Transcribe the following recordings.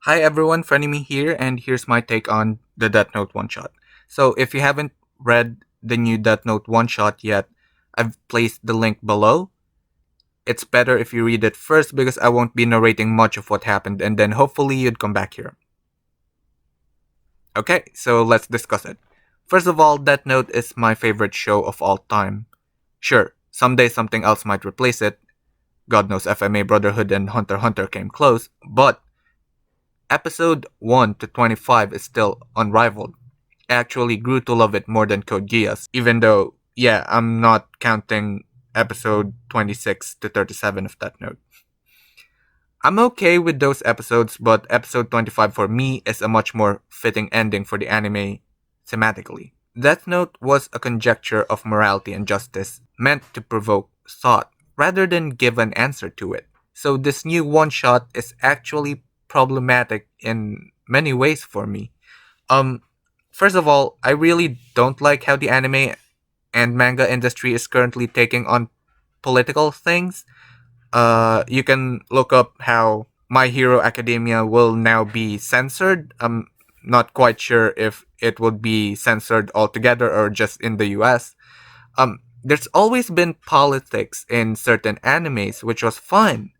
Hi everyone, Frenemy here, and here's my take on the Death Note one shot. So, if you haven't read the new Death Note one shot yet, I've placed the link below. It's better if you read it first because I won't be narrating much of what happened, and then hopefully you'd come back here. Okay, so let's discuss it. First of all, Death Note is my favorite show of all time. Sure, someday something else might replace it. God knows FMA Brotherhood and Hunter x Hunter came close, but Episode 1 to 25 is still unrivaled. I actually grew to love it more than Code Geass, even though, yeah, I'm not counting episode 26 to 37 of that note. I'm okay with those episodes, but episode 25 for me is a much more fitting ending for the anime thematically. Death Note was a conjecture of morality and justice meant to provoke thought rather than give an answer to it. So this new one shot is actually problematic in many ways for me. Um First of all, I really don't like how the anime and manga industry is currently taking on political things. You can look up how My Hero Academia will now be censored. I'm not quite sure if it would be censored altogether or just in the US. There's always been politics in certain animes, which was fine.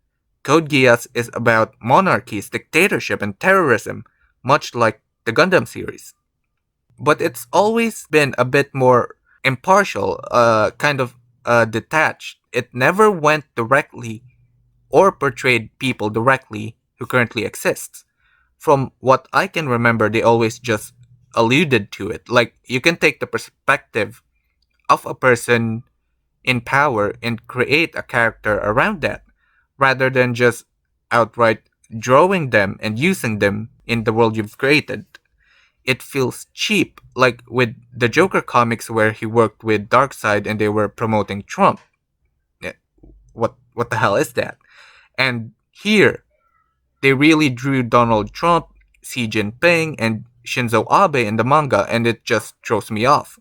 Code Geass is about monarchies, dictatorship, and terrorism, much like the Gundam series. But it's always been a bit more impartial, kind of detached. It never went directly or portrayed people directly who currently exists. From what I can remember, they always just alluded to it. Like, you can take the perspective of a person in power and create a character around that, rather than just outright drawing them and using them in the world you've created. It feels cheap, like with the Joker comics where he worked with Darkseid and they were promoting Trump. Eh, what the hell is that? And here, they really drew Donald Trump, Xi Jinping, and Shinzo Abe in the manga, and it just throws me off.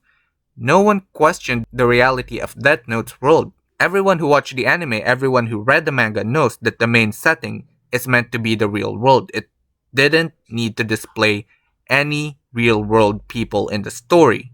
No one questioned the reality of Death Note's world. Everyone who watched the anime, everyone who read the manga knows that the main setting is meant to be the real world. It didn't need to display any real world people in the story.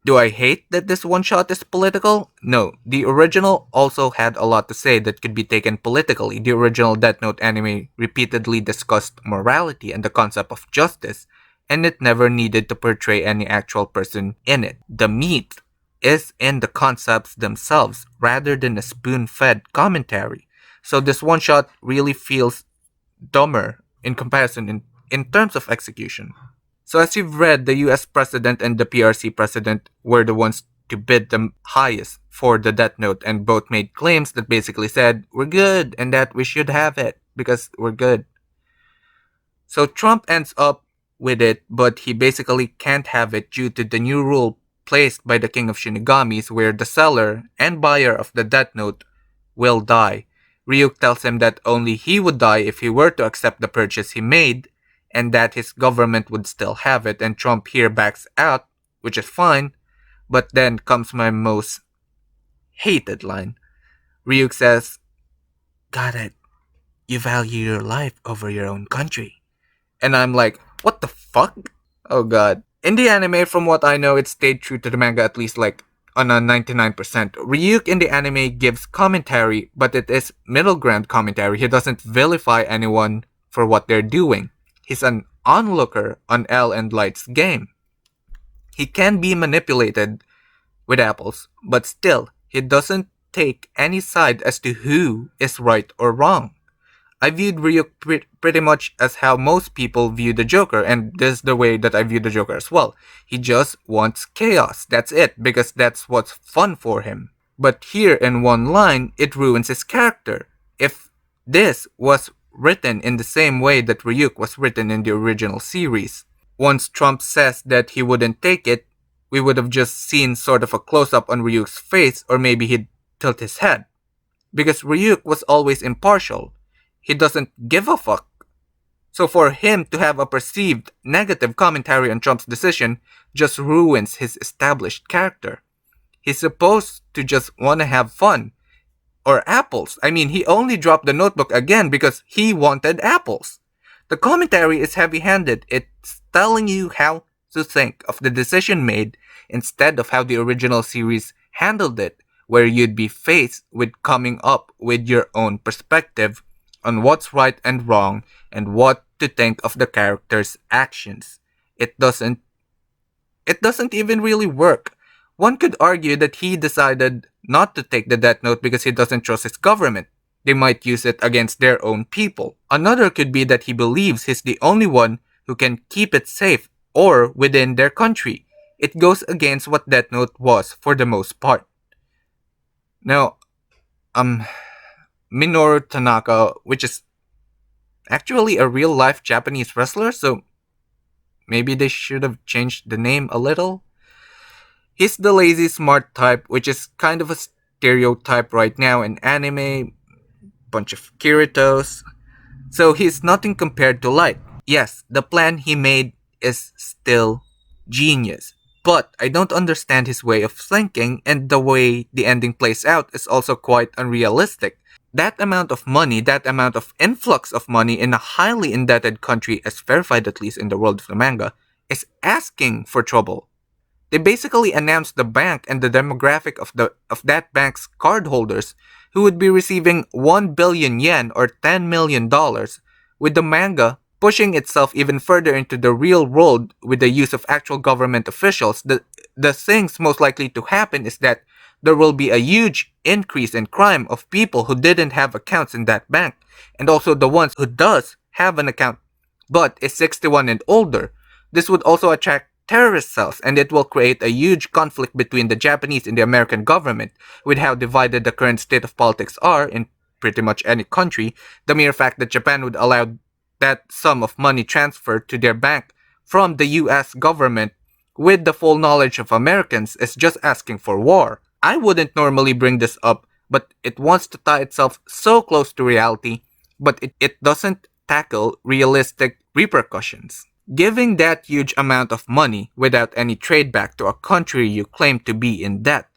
Do I hate that this one shot is political? No. The original also had a lot to say that could be taken politically. The original Death Note anime repeatedly discussed morality and the concept of justice, and it never needed to portray any actual person in it. The meat is in the concepts themselves rather than a spoon-fed commentary. So this one shot really feels dumber in comparison in terms of execution. So as you've read, the US president and the PRC president were the ones to bid the highest for the Death Note, and both made claims that basically said, we're good, and that we should have it, because we're good. So Trump ends up with it, but he basically can't have it due to the new rule placed by the King of Shinigamis, where the seller and buyer of the Death Note will die. Ryuk tells him that only he would die if he were to accept the purchase he made, and that his government would still have it, and Trump here backs out, which is fine, but then comes my most hated line. Ryuk says, got it, you value your life over your own country. And I'm like, what the fuck? Oh god. In the anime, from what I know, it stayed true to the manga at least like on a 99%. Ryuk in the anime gives commentary, but it is middle ground commentary. He doesn't vilify anyone for what they're doing. He's an onlooker on L and Light's game. He can be manipulated with apples, but still, he doesn't take any side as to who is right or wrong. I viewed Ryuk pretty much as how most people view the Joker, and this is the way that I view the Joker as well. He just wants chaos, that's it, because that's what's fun for him. But here in one line, it ruins his character. If this was written in the same way that Ryuk was written in the original series, once Trump says that he wouldn't take it, we would have just seen sort of a close-up on Ryuk's face, or maybe he'd tilt his head. Because Ryuk was always impartial. He doesn't give a fuck. So for him to have a perceived negative commentary on Trump's decision just ruins his established character. He's supposed to just want to have fun. Or apples. I mean, he only dropped the notebook again because he wanted apples. The commentary is heavy handed. It's telling you how to think of the decision made instead of how the original series handled it, where you'd be faced with coming up with your own perspective on what's right and wrong and what to think of the character's actions. It doesn't it doesn't even really work. One could argue that he decided not to take the death note because he doesn't trust his government. They might use it against their own people. Another could be that he believes he's the only one who can keep it safe or within their country. It goes against what Death Note was for the most part. Now, um, Minoru Tanaka, which is actually a real life Japanese wrestler, so maybe they should have changed the name a little. He's the lazy smart type, which is kind of a stereotype right now in anime, bunch of Kiritos. So he's nothing compared to Light. Yes, the plan he made is still genius. But I don't understand his way of thinking, and the way the ending plays out is also quite unrealistic. That amount of money, that amount of influx of money in a highly indebted country, as verified at least in the world of the manga, is asking for trouble. They basically announced the bank and the demographic of that bank's cardholders who would be receiving 1 billion yen or $10 million, with the manga pushing itself even further into the real world with the use of actual government officials. The things most likely to happen is that there will be a huge increase in crime of people who didn't have accounts in that bank, and also the ones who does have an account but is 61 and older. This would also attract terrorist cells, and it will create a huge conflict between the Japanese and the American government. With how divided the current state of politics are in pretty much any country, the mere fact that Japan would allow that sum of money transferred to their bank from the US government with the full knowledge of Americans is just asking for war. I wouldn't normally bring this up, but it wants to tie itself so close to reality, but it doesn't tackle realistic repercussions. Giving that huge amount of money without any trade back to a country you claim to be in debt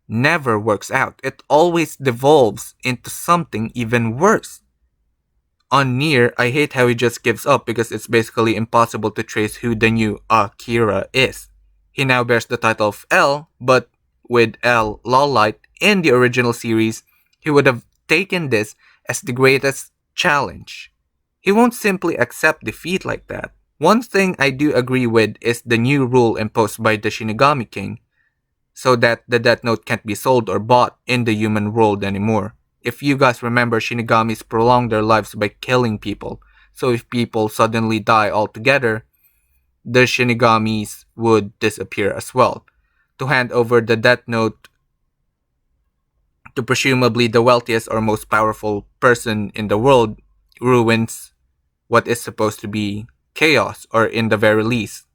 never works out. It always devolves into something even worse. On Nier, I hate how he just gives up because it's basically impossible to trace who the new Akira is. He now bears the title of L, but with L Lawlight in the original series, he would have taken this as the greatest challenge. He won't simply accept defeat like that. One thing I do agree with is the new rule imposed by the Shinigami King, so that the Death Note can't be sold or bought in the human world anymore. If you guys remember, Shinigamis prolong their lives by killing people, so if people suddenly die altogether, the Shinigamis would disappear as well. To hand over the Death Note to presumably the wealthiest or most powerful person in the world ruins what is supposed to be chaos, or in the very least,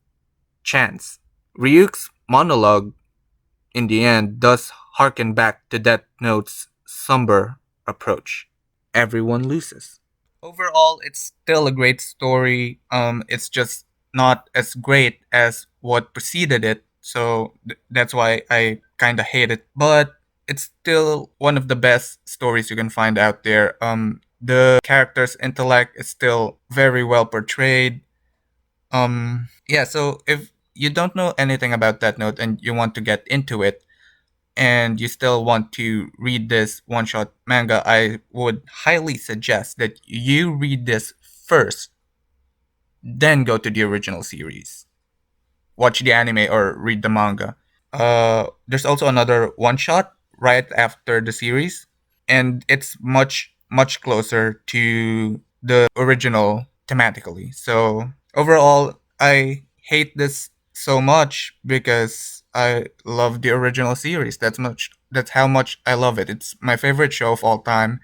chance. Ryuk's monologue, in the end, does harken back to Death Note's somber approach. Everyone loses. Overall, it's still a great story. It's just not as great as what preceded it, so that's why I kind of hate it. But it's still one of the best stories you can find out there. The character's intellect is still very well portrayed. Yeah, so if you don't know anything about that note and you want to get into it and you still want to read this one shot manga, I would highly suggest that you read this first, then go to the original series. Watch the anime or read the manga. There's also another one shot right after the series, and it's much closer to the original thematically. So overall, I hate this so much because I love the original series. That's how much I love it. It's my favorite show of all time.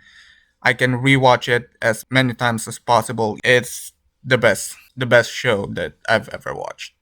I can rewatch it as many times as possible. It's the best show that I've ever watched.